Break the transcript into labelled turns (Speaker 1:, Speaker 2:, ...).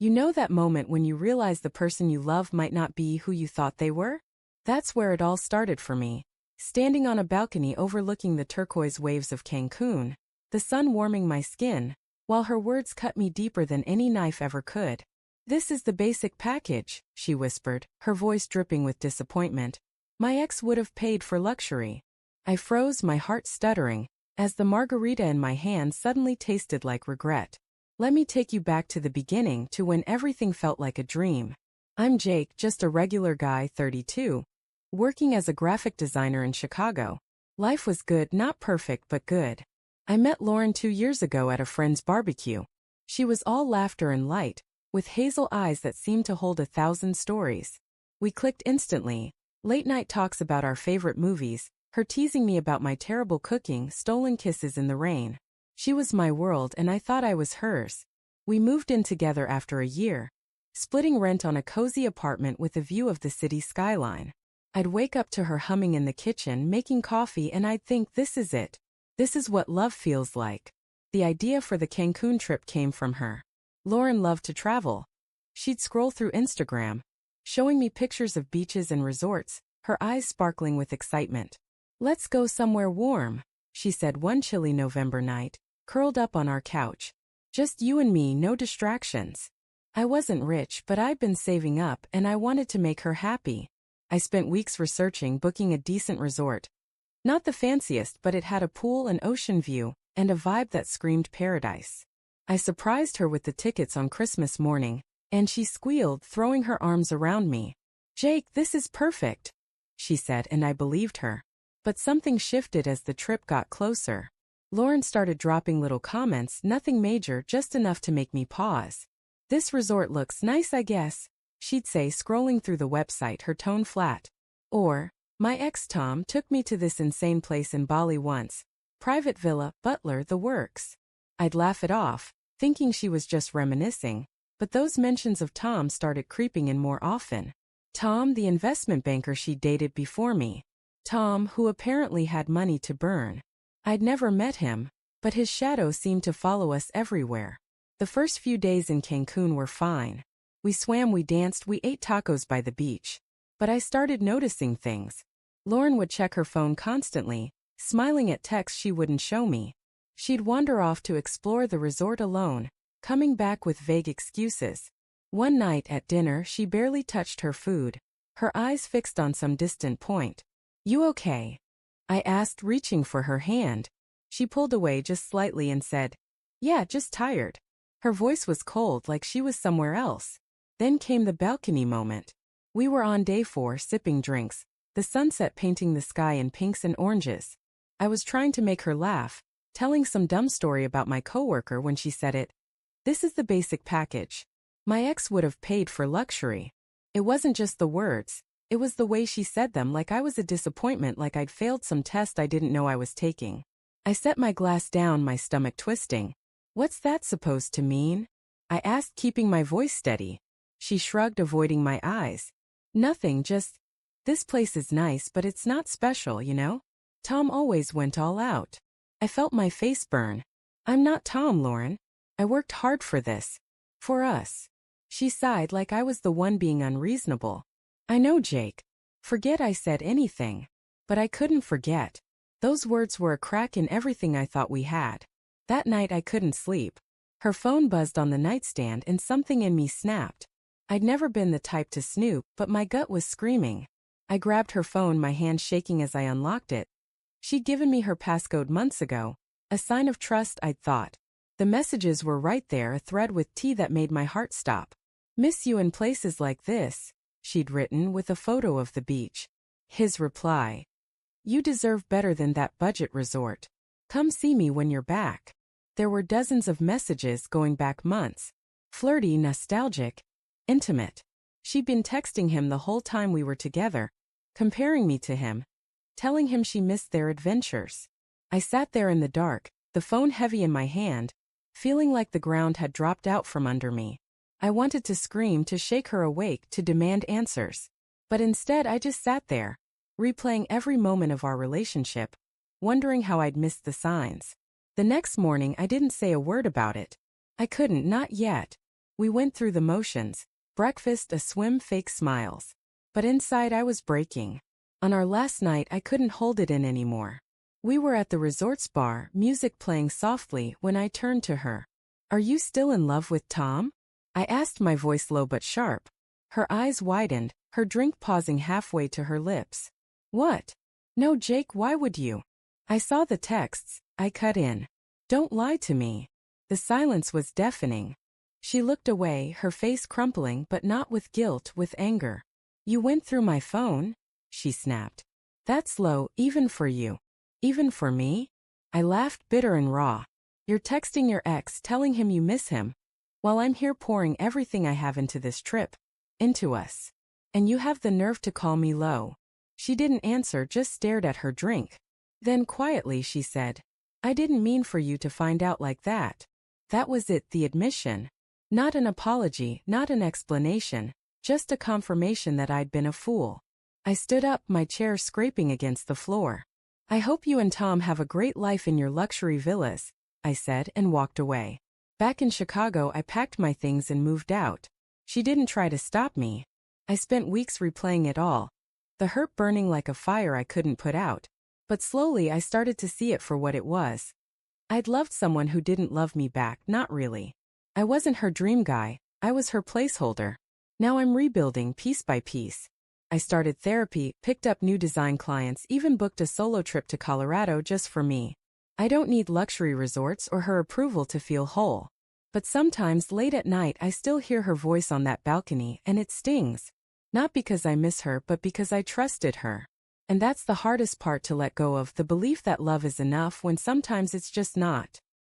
Speaker 1: You know that moment when you realize the person you love might not be who you thought they were? That's where it all started for me. Standing on a balcony overlooking the turquoise waves of Cancun, the sun warming my skin, while her words cut me deeper than any knife ever could. "This is the basic package," she whispered, her voice dripping with disappointment. "My ex would have paid for luxury." I froze, my heart stuttering, as the margarita in my hand suddenly tasted like regret. Let me take you back to the beginning, to when everything felt like a dream. I'm Jake, just a regular guy, 32, working as a graphic designer in Chicago. Life was good, not perfect, but good. I met Lauren 2 years ago at a friend's barbecue. She was all laughter and light, with hazel eyes that seemed to hold 1,000 stories. We clicked instantly. Late night talks about our favorite movies, her teasing me about my terrible cooking, stolen kisses in the rain. She was my world and I thought I was hers. We moved in together after a year, splitting rent on a cozy apartment with a view of the city skyline. I'd wake up to her humming in the kitchen, making coffee, and I'd think, this is it. This is what love feels like. The idea for the Cancun trip came from her. Lauren loved to travel. She'd scroll through Instagram, showing me pictures of beaches and resorts, her eyes sparkling with excitement. "Let's go somewhere warm," she said one chilly November night, curled up on our couch. "Just you and me, no distractions." I wasn't rich, but I'd been saving up and I wanted to make her happy. I spent weeks researching, booking a decent resort. Not the fanciest, but it had a pool and ocean view, and a vibe that screamed paradise. I surprised her with the tickets on Christmas morning, and she squealed, throwing her arms around me. "Jake, this is perfect," she said, and I believed her. But something shifted as the trip got closer. Lauren started dropping little comments, nothing major, just enough to make me pause. "This resort looks nice, I guess," she'd say, scrolling through the website, her tone flat. Or, "My ex Tom took me to this insane place in Bali once. Private villa, butler, the works." I'd laugh it off, thinking she was just reminiscing, but those mentions of Tom started creeping in more often. Tom, the investment banker she dated before me. Tom, who apparently had money to burn. I'd never met him, but his shadow seemed to follow us everywhere. The first few days in Cancun were fine. We swam, we danced, we ate tacos by the beach. But I started noticing things. Lauren would check her phone constantly, smiling at texts she wouldn't show me. She'd wander off to explore the resort alone, coming back with vague excuses. One night at dinner, she barely touched her food, her eyes fixed on some distant point. "You okay?" I asked, reaching for her hand. She pulled away just slightly and said, "Yeah, just tired." Her voice was cold, like she was somewhere else. Then came the balcony moment. We were on day 4, sipping drinks, the sunset painting the sky in pinks and oranges. I was trying to make her laugh, telling some dumb story about my coworker when she said it. "This is the basic package. My ex would have paid for luxury." It wasn't just the words, it was the way she said them, like I was a disappointment, like I'd failed some test I didn't know I was taking. I set my glass down, my stomach twisting. "What's that supposed to mean?" I asked, keeping my voice steady. She shrugged, avoiding my eyes. "Nothing, just, this place is nice, but it's not special, you know? Tom always went all out." I felt my face burn. "I'm not Tom, Lauren. I worked hard for this. For us." She sighed, like I was the one being unreasonable. "I know, Jake. Forget I said anything." But I couldn't forget. Those words were a crack in everything I thought we had. That night I couldn't sleep. Her phone buzzed on the nightstand and something in me snapped. I'd never been the type to snoop, but my gut was screaming. I grabbed her phone, my hand shaking as I unlocked it. She'd given me her passcode months ago, a sign of trust, I'd thought. The messages were right there, a thread with T that made my heart stop. "Miss you in places like this," she'd written, with a photo of the beach. His reply. "You deserve better than that budget resort. Come see me when you're back." There were dozens of messages going back months. Flirty, nostalgic, intimate. She'd been texting him the whole time we were together, comparing me to him, telling him she missed their adventures. I sat there in the dark, the phone heavy in my hand, feeling like the ground had dropped out from under me. I wanted to scream, to shake her awake, to demand answers. But instead I just sat there, replaying every moment of our relationship, wondering how I'd missed the signs. The next morning I didn't say a word about it. I couldn't, not yet. We went through the motions. Breakfast, a swim, fake smiles. But inside I was breaking. On our last night I couldn't hold it in anymore. We were at the resort's bar, music playing softly, when I turned to her. "Are you still in love with Tom?" I asked, my voice low but sharp. Her eyes widened, her drink pausing halfway to her lips. "What? No, Jake, why would you?" "I saw the texts," I cut in. "Don't lie to me." The silence was deafening. She looked away, her face crumpling, but not with guilt, with anger. "You went through my phone?" she snapped. "That's low, even for you." "Even for me?" I laughed, bitter and raw. "You're texting your ex, telling him you miss him, while I'm here pouring everything I have into this trip. Into us. And you have the nerve to call me low." She didn't answer, just stared at her drink. Then quietly she said, "I didn't mean for you to find out like that." That was it, the admission. Not an apology, not an explanation, just a confirmation that I'd been a fool. I stood up, my chair scraping against the floor. "I hope you and Tom have a great life in your luxury villas," I said, and walked away. Back in Chicago, I packed my things and moved out. She didn't try to stop me. I spent weeks replaying it all, the hurt burning like a fire I couldn't put out. But slowly I started to see it for what it was. I'd loved someone who didn't love me back, not really. I wasn't her dream guy, I was her placeholder. Now I'm rebuilding piece by piece. I started therapy, picked up new design clients, even booked a solo trip to Colorado just for me. I don't need luxury resorts or her approval to feel whole. But sometimes late at night I still hear her voice on that balcony, and it stings. Not because I miss her, but because I trusted her. And that's the hardest part to let go of, the belief that love is enough when sometimes it's just not.